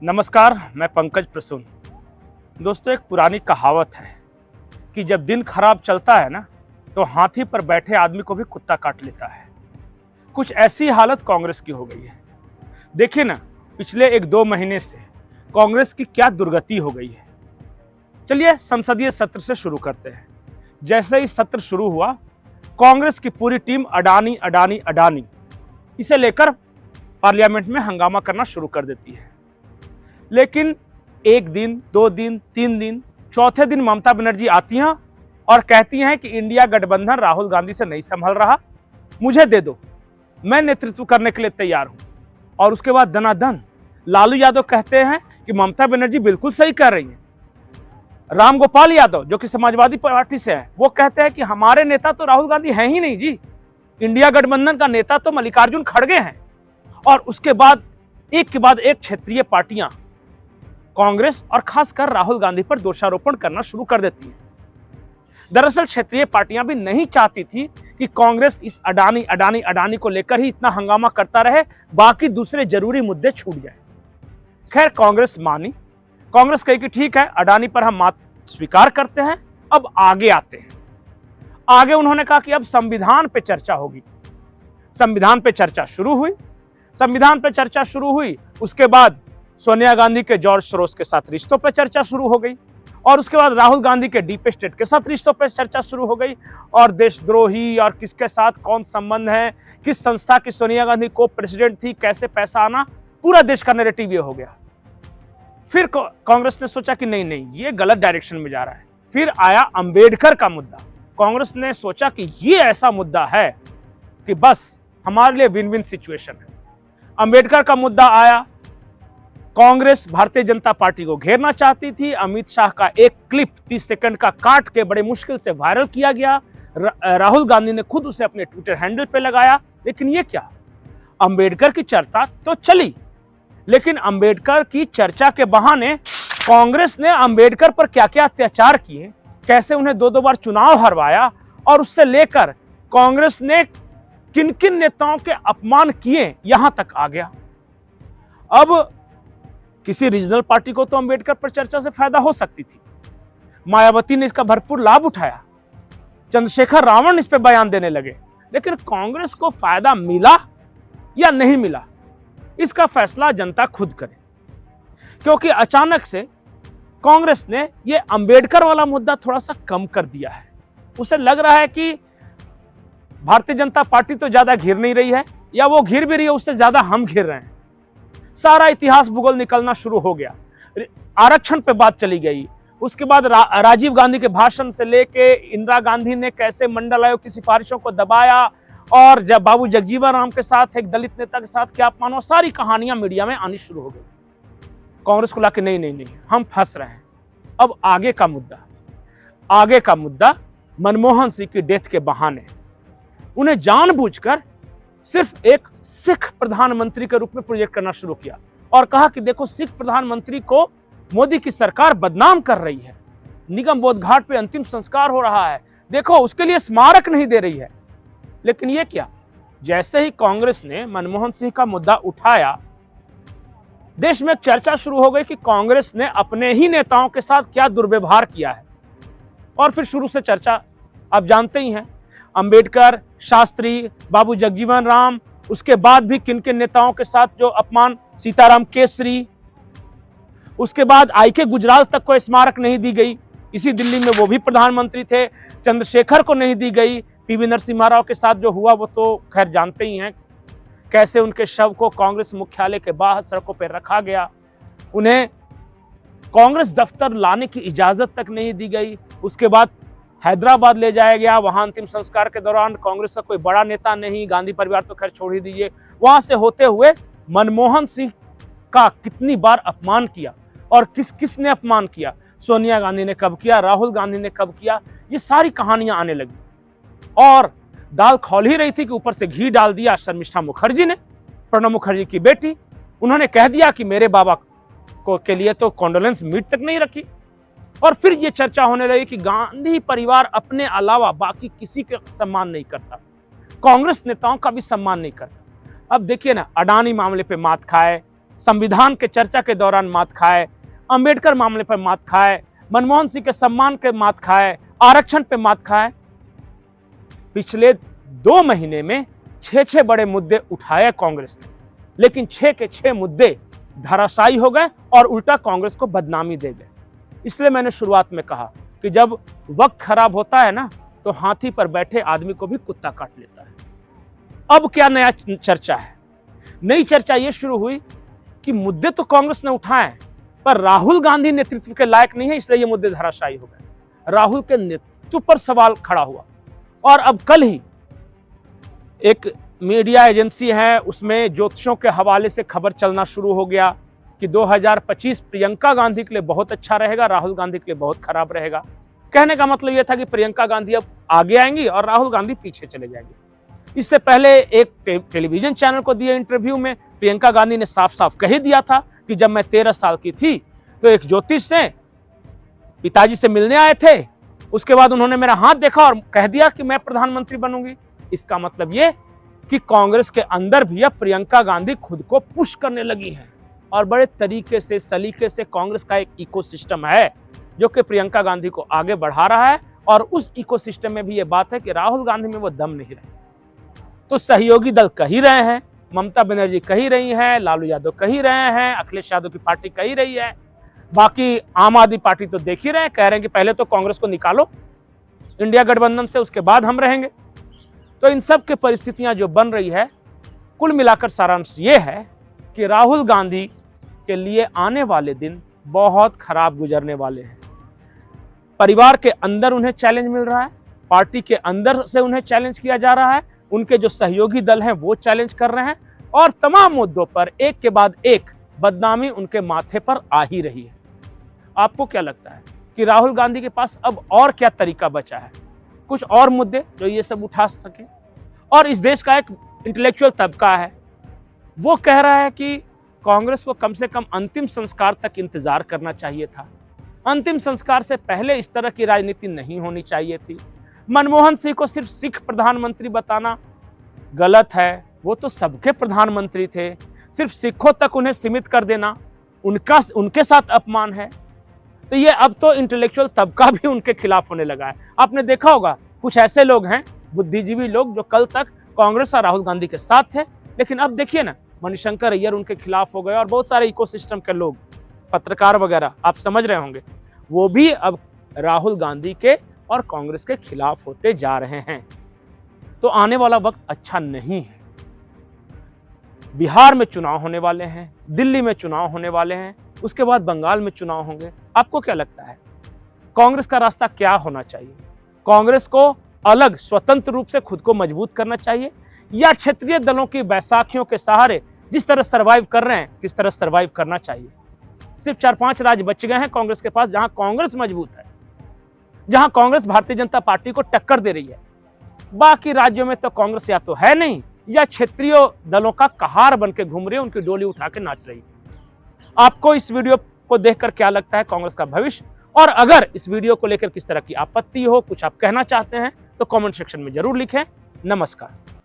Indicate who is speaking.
Speaker 1: नमस्कार, मैं पंकज प्रसून। दोस्तों, एक पुरानी कहावत है कि जब दिन खराब चलता है ना, तो हाथी पर बैठे आदमी को भी कुत्ता काट लेता है। कुछ ऐसी हालत कांग्रेस की हो गई है। देखिए ना, पिछले 1-2 महीने से कांग्रेस की क्या दुर्गति हो गई है। चलिए संसदीय सत्र से शुरू करते हैं। जैसे ही सत्र शुरू हुआ, कांग्रेस की पूरी टीम अडानी अडानी अडानी इसे लेकर पार्लियामेंट में हंगामा करना शुरू कर देती है। लेकिन 1 दिन, 2 दिन, 3 दिन, चौथे दिन ममता बनर्जी आती हैं और कहती हैं कि इंडिया गठबंधन राहुल गांधी से नहीं संभल रहा, मुझे दे दो, मैं नेतृत्व करने के लिए तैयार हूं। और उसके बाद दनादन लालू यादव कहते हैं कि ममता बनर्जी बिल्कुल सही कह रही हैं। रामगोपाल यादव जो कि समाजवादी पार्टी से है, वो कहते हैं कि हमारे नेता तो राहुल गांधी हैं ही नहीं जी, इंडिया गठबंधन का नेता तो मल्लिकार्जुन खड़गे हैं। और उसके बाद एक के बाद एक क्षेत्रीय पार्टियां कांग्रेस और खासकर राहुल गांधी पर दोषारोपण करना शुरू कर देती हैं। दरअसल क्षेत्रीय पार्टियां भी नहीं चाहती थी कि कांग्रेस इस अडानी अडानी अडानी को लेकर ही इतना हंगामा करता रहे, बाकी दूसरे जरूरी मुद्दे छूट जाए। खैर, कांग्रेस मानी। कांग्रेस कही कि ठीक है, अडानी पर हम मात स्वीकार करते हैं, अब आगे आते हैं। आगे उन्होंने कहा कि अब संविधान पे चर्चा होगी। संविधान पे चर्चा शुरू हुई। संविधान पे चर्चा शुरू हुई, उसके बाद सोनिया गांधी के जॉर्ज सोरोस के साथ रिश्तों पर चर्चा शुरू हो गई, और उसके बाद राहुल गांधी के डीप स्टेट के साथ रिश्तों पर चर्चा शुरू हो गई, और देशद्रोही और किसके साथ कौन संबंध है, किस संस्था की सोनिया गांधी को प्रेसिडेंट थी, कैसे पैसा आना, पूरा देश का नैरेटिव ये हो गया। फिर कांग्रेस ने सोचा कि नहीं नहीं, ये गलत डायरेक्शन में जा रहा है। फिर आया अंबेडकर का मुद्दा। कांग्रेस ने सोचा कि ये ऐसा मुद्दा है कि बस हमारे लिए विन विन सिचुएशन है। अंबेडकर का मुद्दा आया। कांग्रेस भारतीय जनता पार्टी को घेरना चाहती थी। अमित शाह का एक क्लिप 30 सेकंड का काट के बड़े मुश्किल से वायरल किया गया। राहुल गांधी ने खुद उसे अपने ट्विटर हैंडल पे लगाया। लेकिन ये क्या, अंबेडकर की चर्चा तो चली, लेकिन अंबेडकर की चर्चा के बहाने कांग्रेस ने अंबेडकर पर क्या क्या अत्याचार किए, कैसे उन्हें 2-2 बार चुनाव हरवाया, और उससे लेकर कांग्रेस ने किन किन नेताओं के अपमान किए, यहां तक आ गया। अब किसी रीजनल पार्टी को तो अंबेडकर पर चर्चा से फायदा हो सकती थी। मायावती ने इसका भरपूर लाभ उठाया, चंद्रशेखर रावण इस पे बयान देने लगे। लेकिन कांग्रेस को फायदा मिला या नहीं मिला, इसका फैसला जनता खुद करे। क्योंकि अचानक से कांग्रेस ने यह अंबेडकर वाला मुद्दा थोड़ा सा कम कर दिया है। उसे लग रहा है कि भारतीय जनता पार्टी तो ज्यादा घिर नहीं रही है, या वो घिर भी रही है, उससे ज्यादा हम घिर रहे हैं। सारा इतिहास भूगोल निकलना शुरू हो गया। आरक्षण पे बात चली गई। उसके बाद राजीव गांधी के भाषण से लेके इंदिरा गांधी ने कैसे मंडल आयोग की सिफारिशों को दबाया, और जब बाबू जगजीवन राम के साथ एक दलित नेता के साथ क्या अपमान हुआ, सारी कहानियां मीडिया में आनी शुरू हो गई। कांग्रेस को लगा नहीं नहीं नहीं, हम फंस रहे हैं। अब आगे का मुद्दा मनमोहन सिंह की डेथ के बहाने उन्हें जानबूझकर सिर्फ एक सिख प्रधानमंत्री के रूप में प्रोजेक्ट करना शुरू किया, और कहा कि देखो, सिख प्रधानमंत्री को मोदी की सरकार बदनाम कर रही है, निगम बोध घाट पे अंतिम संस्कार हो रहा है, देखो उसके लिए स्मारक नहीं दे रही है। लेकिन ये क्या, जैसे ही कांग्रेस ने मनमोहन सिंह का मुद्दा उठाया, देश में चर्चा शुरू हो गई कि कांग्रेस ने अपने ही नेताओं के साथ क्या दुर्व्यवहार किया है। और फिर शुरू से चर्चा आप जानते ही हैं, अंबेडकर, शास्त्री, बाबू जगजीवन राम, उसके बाद भी किन किन नेताओं के साथ जो अपमान, सीताराम केसरी, उसके बाद आईके गुजराल तक को स्मारक नहीं दी गई, इसी दिल्ली में वो भी प्रधानमंत्री थे, चंद्रशेखर को नहीं दी गई। पीवी नरसिम्हा राव के साथ जो हुआ वो तो खैर जानते ही हैं, कैसे उनके शव को कांग्रेस मुख्यालय के बाहर सड़कों पर रखा गया, उन्हें कांग्रेस दफ्तर लाने की इजाजत तक नहीं दी गई। उसके बाद हैदराबाद ले जाया गया, वहां अंतिम संस्कार के दौरान कांग्रेस का कोई बड़ा नेता नहीं, गांधी परिवार तो खैर छोड़ ही दीजिए, वहां से होते हुए मनमोहन सिंह का कितनी बार अपमान किया, और किस किस ने अपमान किया, सोनिया गांधी ने कब किया, राहुल गांधी ने कब किया, ये सारी कहानियां आने लगी। और दाल खौल ही रही थी कि ऊपर से घी डाल दिया शर्मिष्ठा मुखर्जी ने, प्रणब मुखर्जी की बेटी। उन्होंने कह दिया कि मेरे बाबा को के लिए तो कॉन्डोलेंस मीट तक नहीं रखी। और फिर ये चर्चा होने लगी कि गांधी परिवार अपने अलावा बाकी किसी का सम्मान नहीं करता, कांग्रेस नेताओं का भी सम्मान नहीं करता। अब देखिए ना, अडानी मामले पे मात खाए, संविधान के चर्चा के दौरान मात खाए, अंबेडकर मामले पर मात खाए, मनमोहन सिंह के सम्मान के मात खाए, आरक्षण पे मात खाए। पिछले 2 महीने में 6 बड़े मुद्दे उठाए कांग्रेस ने, लेकिन 6 के 6 मुद्दे धराशायी हो गए और उल्टा कांग्रेस को बदनामी दे गए। इसलिए मैंने शुरुआत में कहा कि जब वक्त खराब होता है ना, तो हाथी पर बैठे आदमी को भी कुत्ता काट लेता है। अब क्या नया चर्चा है? नई चर्चा यह शुरू हुई कि मुद्दे तो कांग्रेस ने उठाए, पर राहुल गांधी नेतृत्व के लायक नहीं है, इसलिए ये मुद्दे धराशायी हो गए। राहुल के नेतृत्व पर सवाल खड़ा हुआ। और अब कल ही एक मीडिया एजेंसी है, उसमें ज्योतिषों के हवाले से खबर चलना शुरू हो गया कि 2025 प्रियंका गांधी के लिए बहुत अच्छा रहेगा, राहुल गांधी के लिए बहुत खराब रहेगा। कहने का मतलब यह था कि प्रियंका गांधी अब आगे आएंगी और राहुल गांधी पीछे चले जाएंगे। इससे पहले एक टेलीविजन चैनल को दिए इंटरव्यू में प्रियंका गांधी ने साफ साफ कह दिया था कि जब मैं 13 साल की थी तो एक ज्योतिष से पिताजी से मिलने आए थे, उसके बाद उन्होंने मेरा हाथ देखा और कह दिया कि मैं प्रधानमंत्री बनूंगी। इसका मतलब ये कि कांग्रेस के अंदर भी अब प्रियंका गांधी खुद को पुश करने लगी है और बड़े तरीके से सलीके से कांग्रेस का एक इकोसिस्टम है जो कि प्रियंका गांधी को आगे बढ़ा रहा है। और उस इकोसिस्टम में भी ये बात है कि राहुल गांधी में वो दम नहीं रहे। तो सहयोगी दल कह ही रहे हैं, ममता बनर्जी कह ही रही हैं, लालू यादव कह ही रहे हैं, अखिलेश यादव की पार्टी कह ही रही है, बाकी आम आदमी पार्टी तो देख ही रहे हैं, कह रहे हैं कि पहले तो कांग्रेस को निकालो इंडिया गठबंधन से, उसके बाद हम रहेंगे। तो इन सब के परिस्थितियां जो बन रही है, कुल मिलाकर सारांश ये है कि राहुल गांधी के लिए आने वाले दिन बहुत खराब गुजरने वाले हैं। परिवार के अंदर उन्हें चैलेंज मिल रहा है, पार्टी के अंदर से उन्हें चैलेंज किया जा रहा है, उनके जो सहयोगी दल हैं वो चैलेंज कर रहे हैं और तमाम मुद्दों पर एक के बाद एक बदनामी उनके माथे पर आ ही रही है। आपको क्या लगता है कि राहुल गांधी के पास अब और क्या तरीका बचा है? कुछ और मुद्दे जो ये सब उठा सके? और इस देश का एक इंटेलेक्चुअल तबका है, वो कह रहा है कि कांग्रेस को कम से कम अंतिम संस्कार तक इंतजार करना चाहिए था। अंतिम संस्कार से पहले इस तरह की राजनीति नहीं होनी चाहिए थी। मनमोहन सिंह को सिर्फ सिख प्रधानमंत्री बताना गलत है, वो तो सबके प्रधानमंत्री थे। सिर्फ सिखों तक उन्हें सीमित कर देना उनके साथ अपमान है। तो ये अब तो इंटेलेक्चुअल तबका भी उनके खिलाफ होने लगा है। आपने देखा होगा कुछ ऐसे लोग हैं, बुद्धिजीवी लोग, जो कल तक कांग्रेस और राहुल गांधी के साथ थे, लेकिन अब देखिए ना, मणिशंकर अय्यर उनके खिलाफ हो गए और बहुत सारे इकोसिस्टम के लोग, पत्रकार वगैरह, आप समझ रहे होंगे, वो भी अब राहुल गांधी के और कांग्रेस के खिलाफ होते जा रहे हैं। तो आने वाला वक्त अच्छा नहीं है। बिहार में चुनाव होने वाले हैं, दिल्ली में चुनाव होने वाले हैं, उसके बाद बंगाल में चुनाव होंगे। आपको क्या लगता है कांग्रेस का रास्ता क्या होना चाहिए? कांग्रेस को अलग स्वतंत्र रूप से खुद को मजबूत करना चाहिए, या क्षेत्रीय दलों की बैसाखियों के सहारे जिस तरह सरवाइव कर रहे हैं, किस तरह सरवाइव करना चाहिए? सिर्फ 4-5 राज्य बच गए हैं कांग्रेस के पास जहां कांग्रेस मजबूत है, जहां कांग्रेस भारतीय जनता पार्टी को टक्कर दे रही है। बाकी राज्यों में तो कांग्रेस या तो है नहीं, या क्षेत्रीय दलों का कहार बन के घूम रही है, उनकी डोली उठा के नाच रही है। आपको इस वीडियो को देखकर क्या लगता है कांग्रेस का भविष्य? और अगर इस वीडियो को लेकर किस तरह की आपत्ति हो, कुछ आप कहना चाहते हैं, तो कमेंट सेक्शन में जरूर लिखें। नमस्कार।